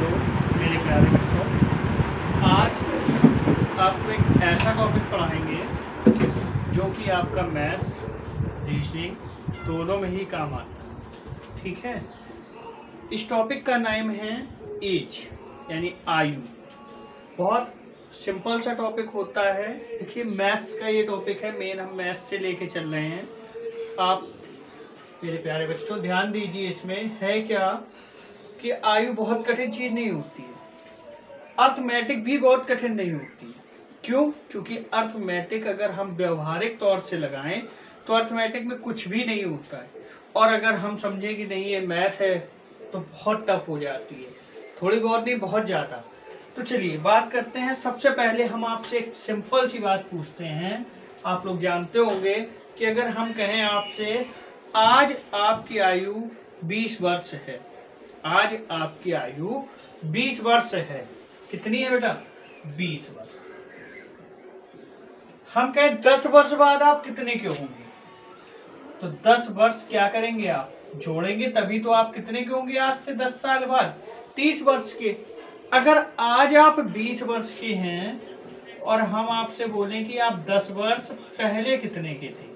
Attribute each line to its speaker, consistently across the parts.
Speaker 1: Hello मेरे प्यारे बच्चों, आज आपको एक ऐसा टॉपिक पढ़ाएंगे जो कि आपका मैथ्स रीजनिंग दोनों में ही काम आता है। ठीक है, इस टॉपिक का नाम है एज यानी आयु। बहुत सिंपल सा टॉपिक होता है। देखिए, मैथ्स का ये टॉपिक है, मेन हम मैथ्स से लेके चल रहे हैं। आप मेरे प्यारे बच्चों ध्यान दीजिए, इसमें है क्या कि आयु बहुत कठिन चीज नहीं होती है, अर्थमेटिक भी बहुत कठिन नहीं होती है। क्यों? क्योंकि अर्थमेटिक अगर हम व्यवहारिक तौर से लगाएं तो अर्थमेटिक में कुछ भी नहीं होता है, और अगर हम समझें कि नहीं ये मैथ है तो बहुत टफ हो जाती है, थोड़ी बहुत नहीं बहुत ज़्यादा। तो चलिए बात करते हैं। सबसे पहले हम आपसे एक सिंपल सी बात पूछते हैं। आप लोग जानते होंगे कि अगर हम कहें आपसे आज आपकी आयु 20 वर्ष है, आज आपकी आयु 20 वर्ष है, कितनी है बेटा? 20 वर्ष। हम कहें 10 वर्ष बाद आप कितने के होंगे, तो 10 वर्ष क्या करेंगे आप? जोड़ेंगे, तभी तो आप कितने के होंगे आज से 10 साल बाद? 30 वर्ष के। अगर आज आप 20 वर्ष के हैं और हम आपसे बोलें कि आप 10 वर्ष पहले कितने के थे,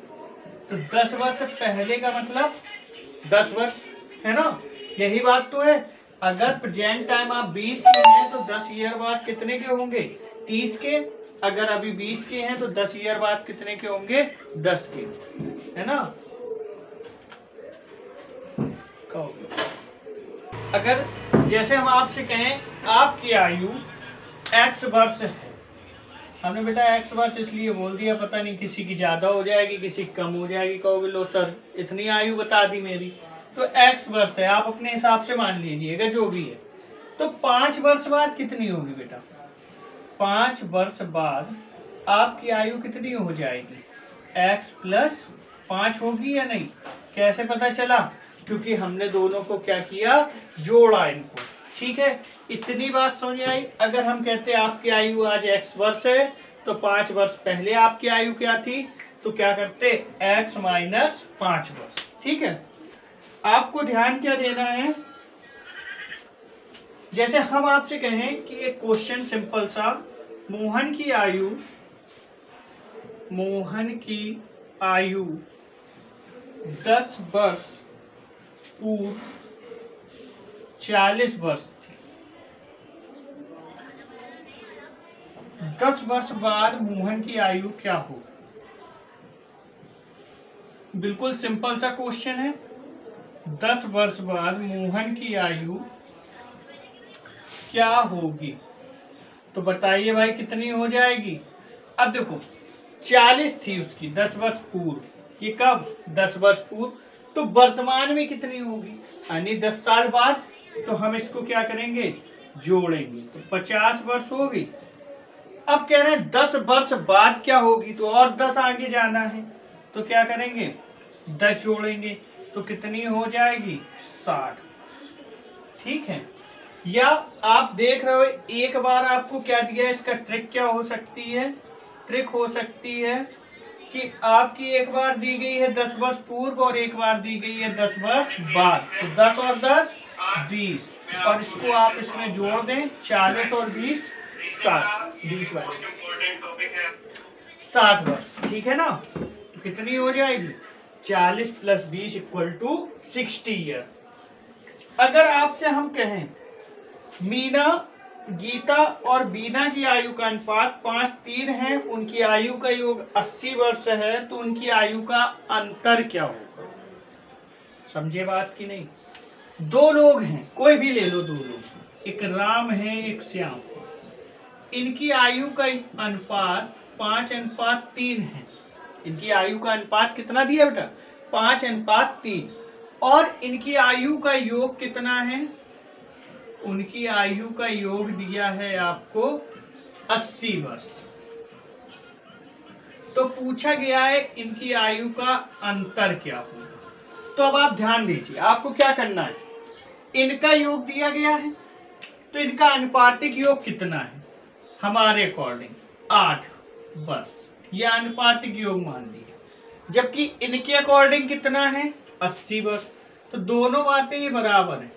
Speaker 1: तो 10 वर्ष पहले का मतलब 10 वर्ष, है ना? यही बात तो है। अगर प्रेजेंट टाइम आप 20 के हैं तो 10 ईयर बाद कितने के होंगे? 30 के। अगर अभी 20 के हैं तो 10 ईयर बाद कितने के होंगे? 10 के, है ना? अगर जैसे हम आपसे कहें आपकी आयु x वर्ष है, हमने बेटा x वर्ष इसलिए बोल दिया, पता नहीं किसी की ज्यादा हो जाएगी किसी की कम हो जाएगी, कहोगे लो सर इतनी आयु बता दी मेरी, तो x वर्ष है, आप अपने हिसाब से मान लीजिएगा जो भी है। तो 5 वर्ष बाद कितनी होगी बेटा? 5 वर्ष बाद आपकी आयु कितनी हो जाएगी? x प्लस 5 होगी या नहीं? कैसे पता चला? क्योंकि हमने दोनों को क्या किया? जोड़ा इनको। ठीक है, इतनी बात समझ आई। अगर हम कहते हैं आपकी आयु आज x वर्ष है तो 5 वर्ष पहले आपकी आयु क्या थी, तो क्या करते? x माइनस 5 वर्ष। ठीक है, आपको ध्यान क्या देना है? जैसे हम आपसे कहें कि एक क्वेश्चन सिंपल सा, मोहन की आयु 10 वर्ष पूर्व 40 वर्ष थी, 10 वर्ष बाद मोहन की आयु क्या हो? बिल्कुल सिंपल सा क्वेश्चन है। 10 वर्ष बाद मोहन की आयु क्या होगी, तो बताइए भाई कितनी हो जाएगी? अब देखो 40 थी उसकी 10 वर्ष पूर्व, ये कब? 10 वर्ष पूर्व। तो वर्तमान में कितनी होगी यानी 10 साल बाद, तो हम इसको क्या करेंगे? जोड़ेंगे, तो 50 वर्ष होगी। अब कह रहे हैं 10 वर्ष बाद क्या होगी, तो और 10 आगे जाना है, तो क्या करेंगे? 10 जोड़ेंगे, तो कितनी हो जाएगी? 60। ठीक है, या आप देख रहे हो एक बार आपको क्या दिया है, इसका ट्रिक क्या हो सकती है? ट्रिक हो सकती है कि आपकी एक बार दी गई है 10 वर्ष पूर्व और एक बार दी गई है 10 वर्ष बाद, तो 10 और 10 20, और इसको आप इसमें जोड़ दें 40 और 20 60, 20 वाले 60 वर्ष। ठीक है ना? तो कितनी हो जाएगी? 40 प्लस 20 इक्वल टू 60 ईयर। अगर आपसे हम कहें मीना, गीता और बीना की आयु का अनुपात 5:3 है, उनकी आयु का योग 80 वर्ष है, तो उनकी आयु का अंतर क्या होगा? समझे बात की नहीं? दो लोग हैं, कोई भी ले लो, दो लोग, एक राम है एक श्याम, इनकी आयु का अनुपात 5:3 है। इनकी आयु का अनुपात कितना दिया बेटा? 5:3, और इनकी आयु का योग कितना है? उनकी आयु का योग दिया है आपको 80 वर्ष। तो पूछा गया है इनकी आयु का अंतर क्या होगा। तो अब आप ध्यान दीजिए, आपको क्या करना है? इनका योग दिया गया है, तो इनका अनुपातिक योग कितना है? हमारे अकॉर्डिंग 8 वर्ष, यह अनुपातिक योग मान लिया। जबकि इनके अकॉर्डिंग कितना है? 80 वर्ष। तो दोनों बातें ये बराबर है।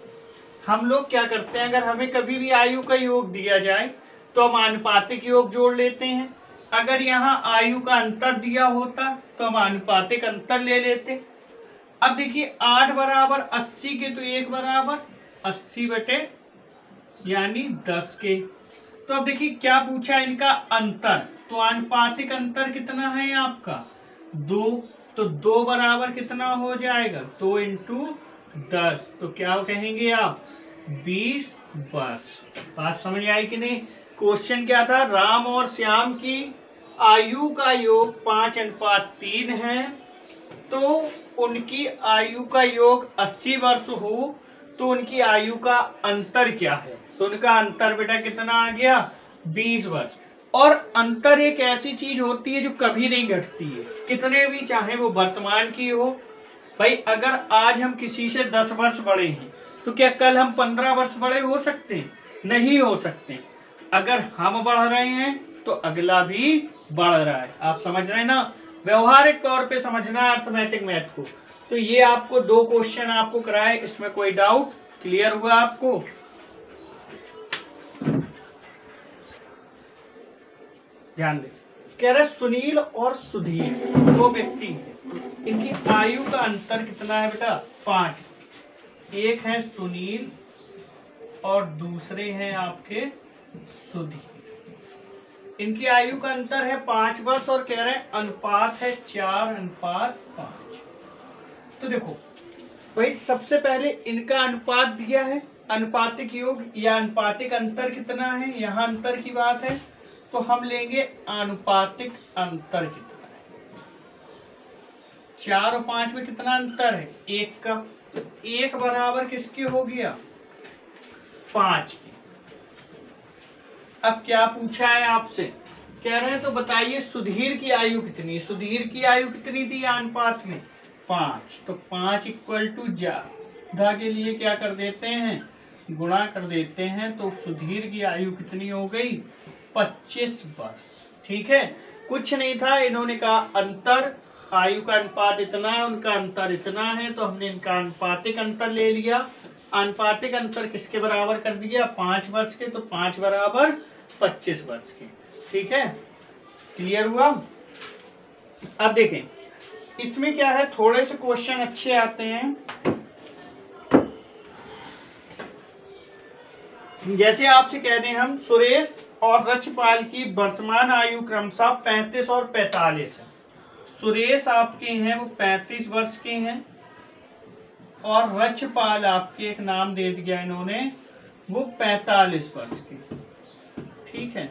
Speaker 1: हम लोग क्या करते हैं, अगर हमें कभी भी आयु का योग दिया जाए तो हम आनुपातिक योग जोड़ लेते हैं। अगर यहाँ आयु का अंतर दिया होता तो हम आनुपातिक अंतर ले लेते। अब देखिए 8 बराबर 80 के, तो 1 बराबर 80 बटे यानी 10 के। तो अब देखिए क्या पूछा है, इनका अंतर, तो आनुपातिक अंतर कितना है आपका 2, तो 2 बराबर कितना हो जाएगा 2 इंटू 10, तो क्या कहेंगे आप 20 वर्ष। बात समझ आई कि नहीं। क्वेश्चन क्या था, राम और श्याम की आयु का योग 5:3 है, तो उनकी आयु का योग 80 वर्ष हो तो उनकी आयु का अंतर क्या है, तो उनका अंतर बेटा कितना आ गया 20 वर्ष। और अंतर एक ऐसी चीज होती है जो कभी नहीं घटती है, कितने भी चाहे वो वर्तमान की हो। भाई अगर आज हम किसी से 10 वर्ष बड़े हैं तो क्या कल हम 15 वर्ष बड़े हो सकते हैं, नहीं हो सकते। अगर हम बढ़ रहे हैं तो अगला भी बढ़ रहा है। आप समझ रहे हैं ना, व्यवहारिक तौर पे समझना है अर्थमेटिक मैथ को। तो ये आपको 2 क्वेश्चन आपको कराए, इसमें कोई डाउट, क्लियर हुआ आपको। ध्यान दें, कह रहे सुनील और सुधीर 2 व्यक्ति हैं, इनकी आयु का अंतर कितना है बेटा 5। एक है सुनील और दूसरे हैं आपके सुधीर। इनकी आयु का अंतर है 5 वर्ष और कह रहे हैं अनुपात है 4:5। तो देखो भाई सबसे पहले इनका अनुपात दिया है, अनुपातिक योग या अनुपातिक अंतर कितना है, यहाँ अंतर की बात है, तो हम लेंगे आनुपातिक अंतर कितना है। 4 और 5 में कितना अंतर है 1 का, तो 1 बराबर किसके हो गया 5 के। अब क्या पूछा है आपसे, कह रहे हैं तो बताइए सुधीर की आयु कितनी, सुधीर की आयु कितनी थी अनुपात में 5, तो 5 इक्वल टू ज्यादा के लिए क्या कर देते हैं गुणा कर देते हैं, तो सुधीर की आयु कितनी हो गई 25 वर्ष। ठीक है, कुछ नहीं था, इन्होंने कहा अंतर, आयु का अनुपात इतना है, उनका अंतर इतना है, तो हमने इनका अनुपातिक अंतर ले लिया। अनुपातिक अंतर किसके बराबर कर दिया 5 वर्ष के, तो 5 बराबर 25 वर्ष के। ठीक है, क्लियर हुआ। अब देखें इसमें क्या है, थोड़े से क्वेश्चन अच्छे आते हैं। जैसे आपसे कह दें हम सुरेश और रक्षपाल की वर्तमान आयु क्रमशः 35 और 45 है। सुरेश आपके हैं वो 35 वर्ष के हैं और रक्षपाल आपके एक नाम दे दिया इन्होंने वो 45 वर्ष के। ठीक है,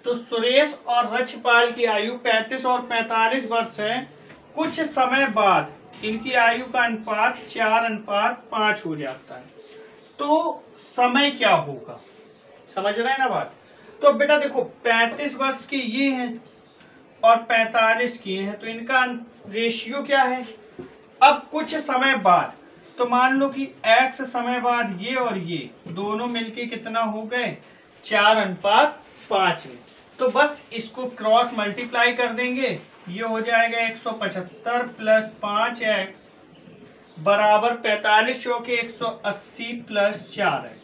Speaker 1: तो सुरेश और रक्षपाल की आयु 35 और 45 वर्ष है। कुछ समय बाद इनकी आयु का अनुपात 4:5 हो जाता है, तो समय क्या होगा, समझ रहे हैं ना बात। तो बेटा देखो 35 वर्ष के ये हैं और 45 के हैं, तो इनका रेशियो क्या है। अब कुछ समय बाद, तो मान लो कि x समय बाद ये और ये दोनों मिलके कितना हो गए 4:5 में, तो बस इसको क्रॉस मल्टीप्लाई कर देंगे, ये हो जाएगा 175 प्लस 5x बराबर 45 चौके 180 प्लस 4x।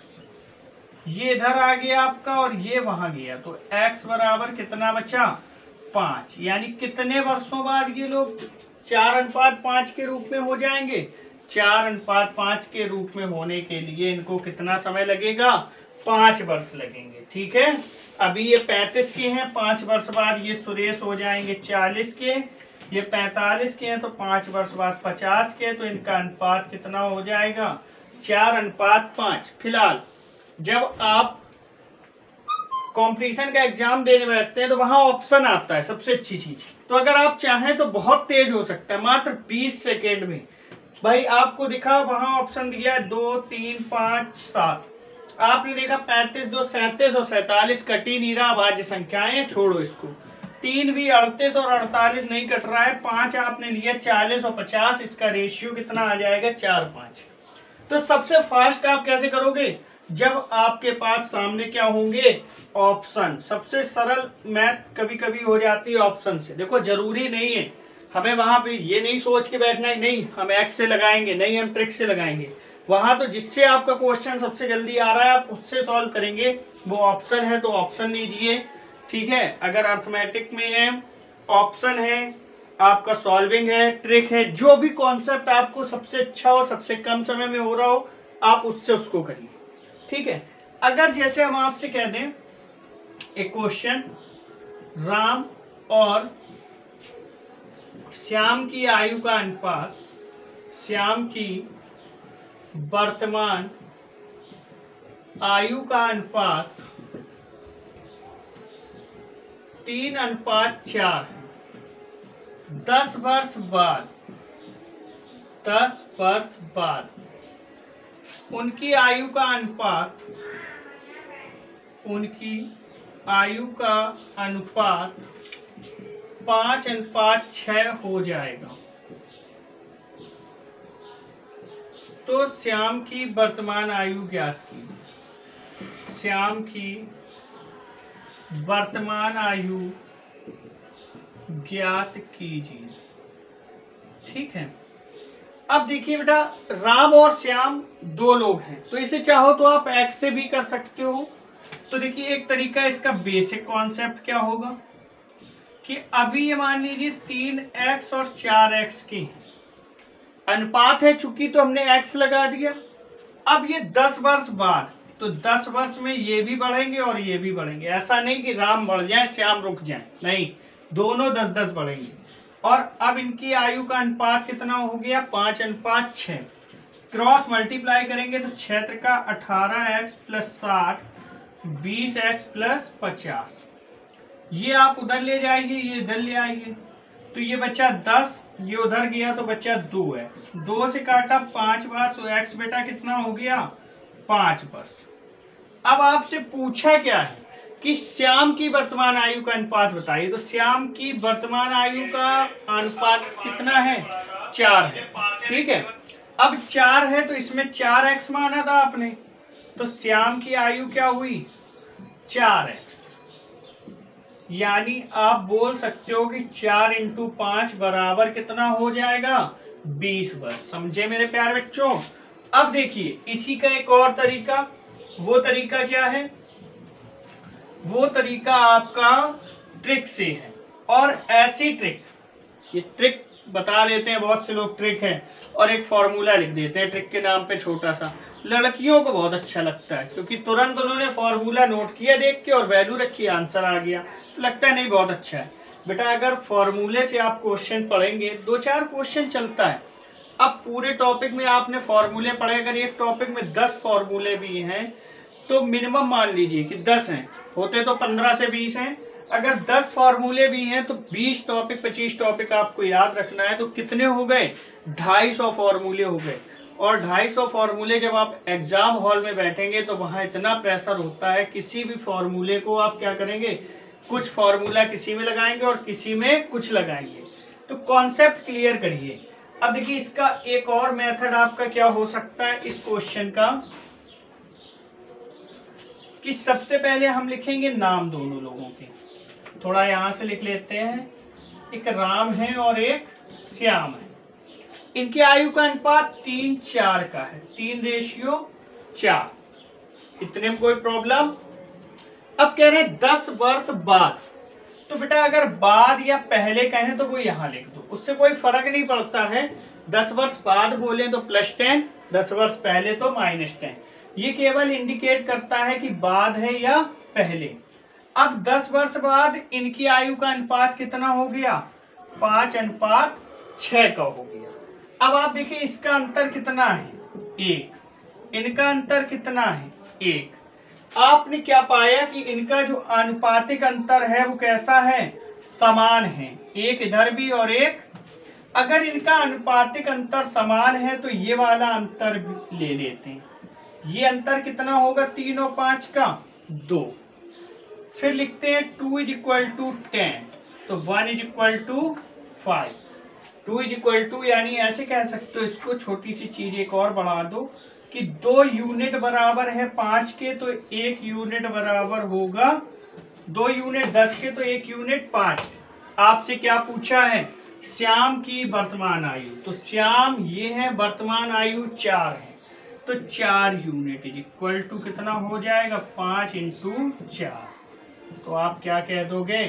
Speaker 1: ये इधर आ गया आपका और ये वहां गया, तो x बराबर कितना बचा 5। यानी कितने वर्षों बाद ये लोग 4:5 के रूप में हो जाएंगे। 4:5 के रूप में होने के लिए इनको कितना समय लगेगा 5 वर्ष लगेंगे। ठीक है, अभी ये 35 के हैं, 5 वर्ष बाद ये सुरेश हो जाएंगे 40 के, ये 45 के हैं, तो 5 वर्ष बाद 50 के, तो इनका अनुपात कितना हो जाएगा 4:5। फिलहाल जब आप कंपटीशन का एग्जाम देने बैठते हैं तो वहां ऑप्शन आता है, सबसे अच्छी चीज। तो अगर आप चाहें तो बहुत तेज हो सकता है, मात्र 20 सेकेंड में। भाई आपको दिखा वहां ऑप्शन दिया 2, 3, 5, 7, आपने देखा 35, 2, 37 और 47 कट ही नहीं रहा, भाज्य संख्याएं छोड़ो इसको। 3 भी 38 और 48 नहीं कट रहा है, 5 आपने लिया 40 और 50, इसका रेशियो कितना आ जाएगा 4:5। तो सबसे फास्ट आप कैसे करोगे, जब आपके पास सामने क्या होंगे ऑप्शन। सबसे सरल मैथ कभी कभी हो जाती है ऑप्शन से। देखो जरूरी नहीं है हमें वहां पे ये नहीं सोच के बैठना है नहीं हम एक्स से लगाएंगे, नहीं हम ट्रिक से लगाएंगे। वहां तो जिससे आपका क्वेश्चन सबसे जल्दी आ रहा है आप उससे सॉल्व करेंगे, वो ऑप्शन है तो ऑप्शन लीजिए, ठीक है। अगर अर्थमेटिक में है, ऑप्शन है, आपका सॉल्विंग है, ट्रिक है, जो भी कॉन्सेप्ट आपको सबसे अच्छा हो, सबसे कम समय में हो रहा हो, आप उससे उसको करिए, ठीक है। अगर जैसे हम आपसे कह दें एक क्वेश्चन, राम और श्याम की आयु का अनुपात, श्याम की वर्तमान आयु का अनुपात 3:4 है। 10 वर्ष बाद, 10 वर्ष बाद उनकी आयु का अनुपात, उनकी आयु का अनुपात 5:6 हो जाएगा। तो श्याम की वर्तमान आयु ज्ञात कीजिए, श्याम की वर्तमान आयु ज्ञात कीजिए, ठीक है। अब देखिए बेटा, राम और श्याम दो लोग हैं, तो इसे चाहो तो आप एक्स से भी कर सकते हो। तो देखिए एक तरीका, इसका बेसिक कॉन्सेप्ट क्या होगा कि अभी ये मान लीजिए 3x और 4x की अनुपात है, चूंकि तो हमने x लगा दिया। अब ये 10 वर्ष बाद, तो 10 वर्ष में ये भी बढ़ेंगे और ये भी बढ़ेंगे। ऐसा नहीं कि राम बढ़ जाए श्याम रुक जाए, नहीं, दोनों 10-10 बढ़ेंगे। और अब इनकी आयु का अनुपात कितना हो गया, 5:6। क्रॉस मल्टीप्लाई करेंगे तो क्षेत्र का 18x + 60 20x + 50। ये आप उधर ले जाइए, ये इधर ले आइए, तो ये बच्चा 10, ये उधर गया तो बच्चा 2x, 2 से काटा 5 बार, तो x बेटा कितना हो गया, 5 वर्ष। अब आपसे पूछा क्या है कि श्याम की वर्तमान आयु का अनुपात बताइए, तो श्याम की वर्तमान आयु का अनुपात कितना है, 4 है, ठीक है। अब 4 है तो इसमें 4x माना था आपने, तो श्याम की आयु क्या हुई, 4x। यानी आप बोल सकते हो कि 4 × 5 बराबर कितना हो जाएगा, 20 वर्ष। समझे मेरे प्यारे बच्चों। अब देखिए इसी का एक और तरीका, वो तरीका क्या है, वो तरीका आपका ट्रिक से है। और ऐसी ट्रिक, ये ट्रिक बता देते हैं बहुत से लोग, ट्रिक है और एक फॉर्मूला लिख देते हैं ट्रिक के नाम पे छोटा सा। लड़कियों को बहुत अच्छा लगता है क्योंकि तुरंत उन्होंने फॉर्मूला नोट किया देख के और वैल्यू रखी, आंसर आ गया, तो लगता है नहीं बहुत अच्छा है। बेटा अगर फॉर्मूले से आप क्वेश्चन पढ़ेंगे, 2-4 क्वेश्चन चलता है। अब पूरे टॉपिक में आपने फॉर्मूले पढ़े, अगर एक टॉपिक में 10 फॉर्मूले भी हैं तो मिनिमम मान लीजिए कि 10 हैं, होते तो 15 से 20 हैं। अगर 10 फॉर्मूले भी हैं तो 20 टॉपिक 25 टॉपिक आपको याद रखना है, तो कितने हो गए, 250 फॉर्मूले हो गए। और 250 फॉर्मूले जब आप एग्जाम हॉल में बैठेंगे तो वहाँ इतना प्रेशर होता है, किसी भी फॉर्मूले को आप क्या करेंगे, कुछ फॉर्मूला किसी में लगाएंगे और किसी में कुछ लगाएंगे। तो कॉन्सेप्ट क्लियर करिए। अब देखिए इसका एक और मेथड आपका क्या हो सकता है इस क्वेश्चन का, कि सबसे पहले हम लिखेंगे नाम दोनों लोगों के। थोड़ा यहाँ से लिख लेते हैं, एक राम है और एक श्याम है। इनकी आयु का अनुपात 3:4 का है, 3:4। इतने में कोई प्रॉब्लम। अब कह रहे हैं 10 वर्ष बाद, तो बेटा अगर बाद या पहले कहें तो वो यहाँ लिख दो, उससे कोई फर्क नहीं पड़ता है। 10 वर्ष बाद बोले तो +10, 10 वर्ष पहले तो -10। ये केवल इंडिकेट करता है कि बाद है या पहले। अब 10 वर्ष बाद इनकी आयु का अनुपात कितना हो गया, 5:6 का हो गया। अब आप देखिए इसका अंतर कितना है, 1, इनका अंतर कितना है, 1। आपने क्या पाया कि इनका जो आनुपातिक अंतर है वो कैसा है, समान है, एक इधर भी और एक। अगर इनका आनुपातिक अंतर समान है तो ये वाला अंतर ले लेते हैं। ये अंतर कितना होगा 3 और 5 का, 2। फिर लिखते हैं 2 = 10, तो 1 = 5। 2 = यानी ऐसे कह सकते हो इसको, छोटी सी चीज एक और बढ़ा दो कि 2 यूनिट बराबर है 5 के, तो 1 यूनिट बराबर होगा 2 यूनिट 10 के, तो 1 यूनिट 5। आपसे क्या पूछा है, श्याम की वर्तमान आयु, तो श्याम ये है, वर्तमान आयु 4 है। तो 4 यूनिट इज इक्वल टू कितना हो जाएगा 5 इंटू 4, तो आप क्या कह दोगे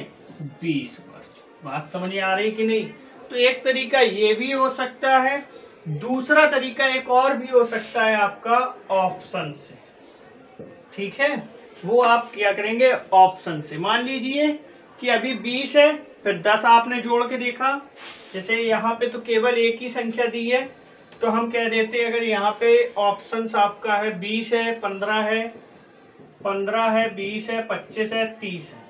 Speaker 1: 20 वर्ष। बात समझ में आ रही कि नहीं? तो एक तरीका ये भी हो सकता है, दूसरा तरीका एक और भी हो सकता है आपका ऑप्शन से, ठीक है। वो आप क्या करेंगे ऑप्शन से, मान लीजिए कि अभी 20 है, फिर 10 आपने जोड़ के देखा, जैसे यहाँ पे तो केवल एक ही संख्या दी है, तो हम कह देते हैं अगर यहाँ पे ऑप्शन आपका है 20 है, 15 है, 20 है, 25 है, 30 है,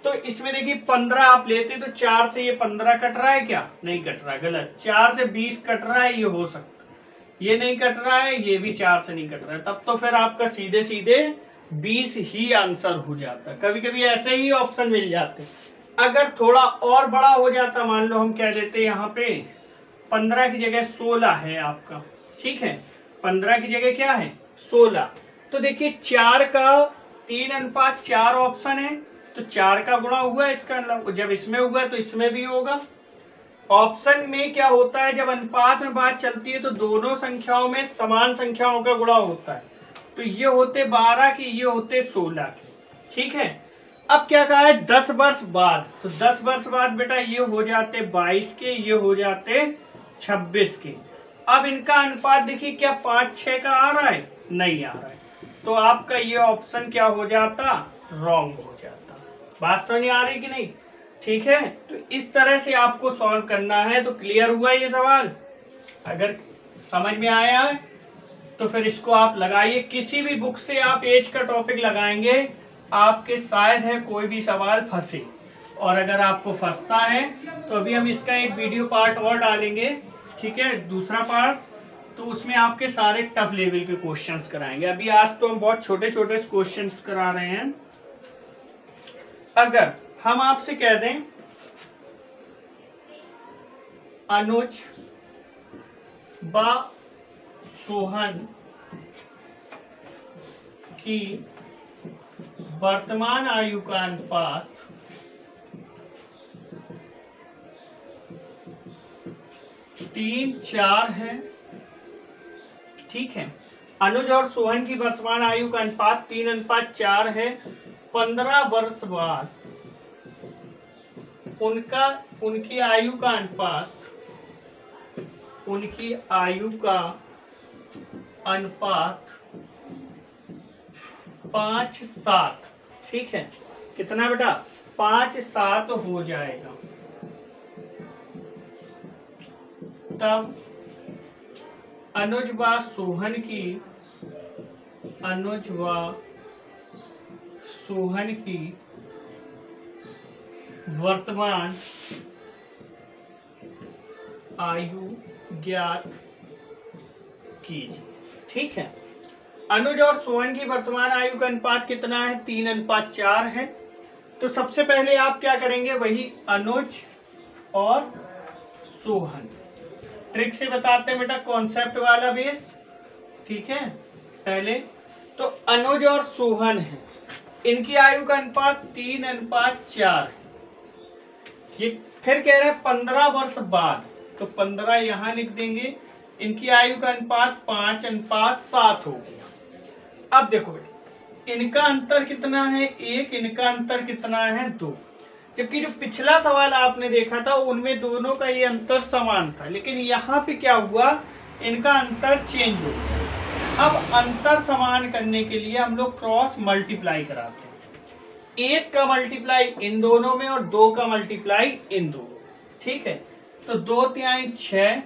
Speaker 1: तो इसमें देखिए 15 आप लेते तो 4 से ये 15 कट रहा है क्या? नहीं कट रहा है, गलत। 4 से 20 कट रहा है, ये हो सकता है। ये नहीं कट रहा है, ये भी 4 से नहीं कट रहा है, तब तो फिर आपका सीधे सीधे 20 ही आंसर हो जाता। कभी कभी ऐसे ही ऑप्शन मिल जाते। अगर थोड़ा और बड़ा हो जाता, मान लो हम कह देते यहाँ पे 15 की जगह 16 है आपका, ठीक है, 15 की जगह क्या है 16, तो देखिए 4 का 3:4 ऑप्शन है, तो 4 का गुणा हुआ इसका, जब इसमें हुआ तो इसमें भी होगा। ऑप्शन में क्या होता है, जब अनुपात में बात चलती है तो दोनों संख्याओं में समान संख्याओं का गुणा होता है, तो ये होते 12 के, ये होते 16 के, ठीक है। अब क्या कहा है 10 वर्ष बाद, तो 10 वर्ष बाद बेटा ये हो जाते 22 के, ये हो जाते 26 के। अब इनका अनुपात देखिए क्या 5-6 का आ रहा है? नहीं आ रहा है, तो आपका ये ऑप्शन क्या हो जाता रॉन्ग हो जाता। बात समझ आ रही कि नहीं? ठीक है, तो इस तरह से आपको सॉल्व करना है। तो क्लियर हुआ ये सवाल? अगर समझ में आया है तो फिर इसको आप लगाइए, किसी भी बुक से आप एज का टॉपिक लगाएंगे आपके शायद है कोई भी सवाल फंसे, और अगर आपको फंसता है तो अभी हम इसका एक वीडियो पार्ट और डालेंगे, ठीक है, दूसरा पार्ट, तो उसमें आपके सारे टफ लेवल के क्वेश्चंस कराएंगे। अभी आज तो हम बहुत छोटे छोटे क्वेश्चंस करा रहे हैं। अगर हम आपसे कह दें अनुज व सोहन की वर्तमान आयु का अनुपात 3:4 है, ठीक है। अनुज और सोहन की वर्तमान आयु का अनुपात 3:4 है। 15 वर्ष बाद उनकी आयु का अनुपात 5:7, ठीक है। कितना बेटा 5:7 हो जाएगा। तब अनुज व सोहन की वर्तमान आयु ज्ञात कीजिए, ठीक है। अनुज और सोहन की वर्तमान आयु का अनुपात कितना है 3:4 है। तो सबसे पहले आप क्या करेंगे, वही अनुज और सोहन, ट्रिक से बताते हैं बेटा, कॉन्सेप्ट वाला बेस, ठीक है। पहले तो अनुज और सोहन है, इनकी आयु का अनुपात 3:4 है। ये फिर कह रहे हैं 15 वर्ष बाद, तो 15 यहां लिख देंगे। इनकी आयु का अनुपात 5:7 हो गया। अब देखो बेटा इनका अंतर कितना है 1, इनका अंतर कितना है 2, जबकि जो पिछला सवाल आपने देखा था उनमें दोनों का ये अंतर समान था, लेकिन यहाँ पे क्या हुआ इनका अंतर चेंज हो गया। अब अंतर समान करने के लिए हम लोग क्रॉस मल्टीप्लाई कराते हैं, 1 का मल्टीप्लाई इन दोनों में और 2 का मल्टीप्लाई इन दोनों, ठीक है। तो 2 तिहाई 6,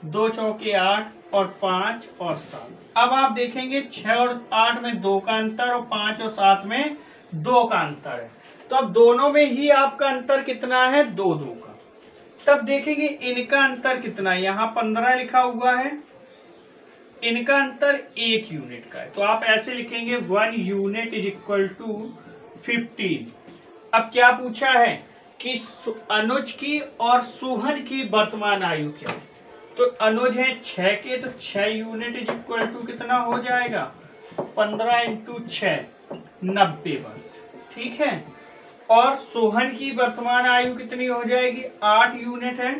Speaker 1: 2 चौके 8 और 5 और 7। अब आप देखेंगे 6 और 8 में 2 का अंतर और 5 और 7 में 2 का अंतर है, तो अब दोनों में ही आपका अंतर कितना है 2 का। तब देखेंगे इनका अंतर कितना है, यहाँ 15 लिखा हुआ है, इनका अंतर 1 यूनिट का है, तो आप ऐसे लिखेंगे 1 यूनिट इज इक्वल टू 15। अब क्या पूछा है कि अनुज की और सोहन की वर्तमान आयु क्या है, तो अनुज है 6 के, तो 6 यूनिट इज इक्वल टू कितना हो जाएगा 15 इंटू 6 90 वर्ष, ठीक है। और सोहन की वर्तमान आयु कितनी हो जाएगी 8 यूनिट है,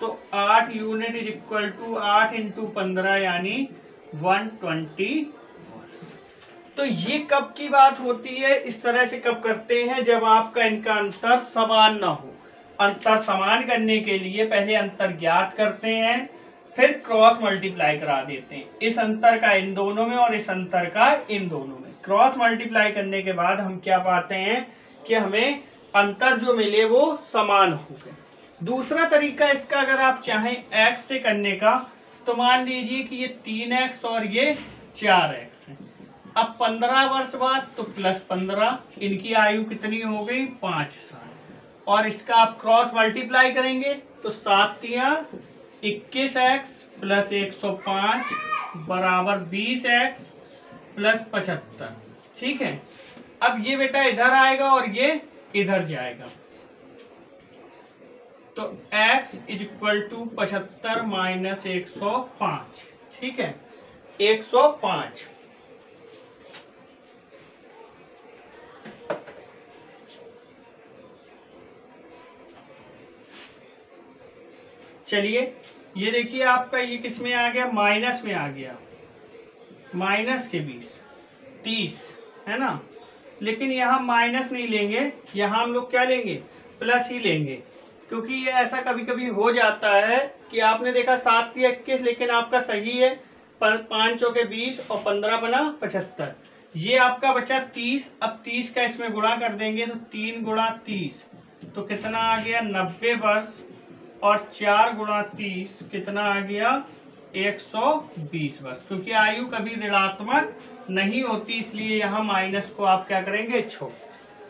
Speaker 1: तो 8 unit is equal to 8 into 15 यानी 120 वर्ष। तो ये कब की बात होती है, इस तरह से कब करते हैं, जब आपका इनका अंतर समान ना हो। अंतर समान करने के लिए पहले अंतर ज्ञात करते हैं, फिर क्रॉस मल्टीप्लाई करा देते हैं, इस अंतर का इन दोनों में और इस अंतर का इन दोनों में। क्रॉस मल्टीप्लाई करने के बाद हम क्या पाते हैं कि हमें अंतर जो मिले वो समान हो गए। दूसरा तरीका इसका अगर आप चाहें x से करने का, तो मान लीजिए कि ये 3x और ये 4x है। अब 15 वर्ष बाद तो +15, इनकी आयु कितनी हो गई, 5 साल। और इसका आप क्रॉस मल्टीप्लाई करेंगे तो 7 तिया 21x + 105 बराबर 20x + 75। ठीक है, अब ये बेटा इधर आएगा और ये इधर जाएगा, तो x = 75 - 105। ठीक है, 105। चलिए ये देखिए आपका ये किस में आ गया, माइनस में आ गया, माइनस के 20 30 है ना। लेकिन यहाँ माइनस नहीं लेंगे, यहाँ हम लोग क्या लेंगे, प्लस ही लेंगे, क्योंकि ये ऐसा कभी कभी हो जाता है कि आपने देखा 7 × 21, लेकिन आपका सही है 5 चौके 20 और 15 बना 75। ये आपका बचा 30। अब 30 का इसमें गुणा कर देंगे तो 3 × 30 तो कितना आ गया, 90 वर्ष। और 4 × 30 कितना आ गया, 120 वर्ष। क्योंकि आयु कभी ऋणात्मक नहीं होती, इसलिए यहाँ माइनस को आप क्या करेंगे, छोड़।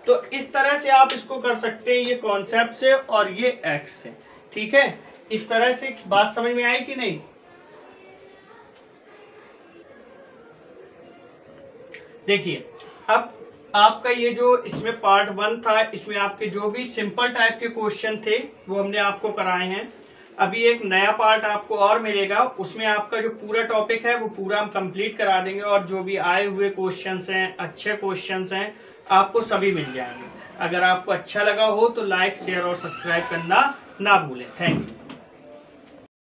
Speaker 1: तो इस तरह से आप इसको कर सकते हैं, ये कॉन्सेप्ट से और ये एक्स से। ठीक है, इस तरह से बात समझ में आई कि नहीं। देखिए अब आपका ये जो इसमें पार्ट 1 था, इसमें आपके जो भी सिंपल टाइप के क्वेश्चन थे वो हमने आपको कराए हैं। अभी एक नया पार्ट आपको और मिलेगा, उसमें आपका जो पूरा टॉपिक है वो पूरा हम कंप्लीट करा देंगे, और जो भी आए हुए क्वेश्चंस हैं, अच्छे क्वेश्चंस हैं, आपको सभी मिल जाएंगे। अगर आपको अच्छा लगा हो तो लाइक, शेयर और सब्सक्राइब करना ना भूलें। Thank you.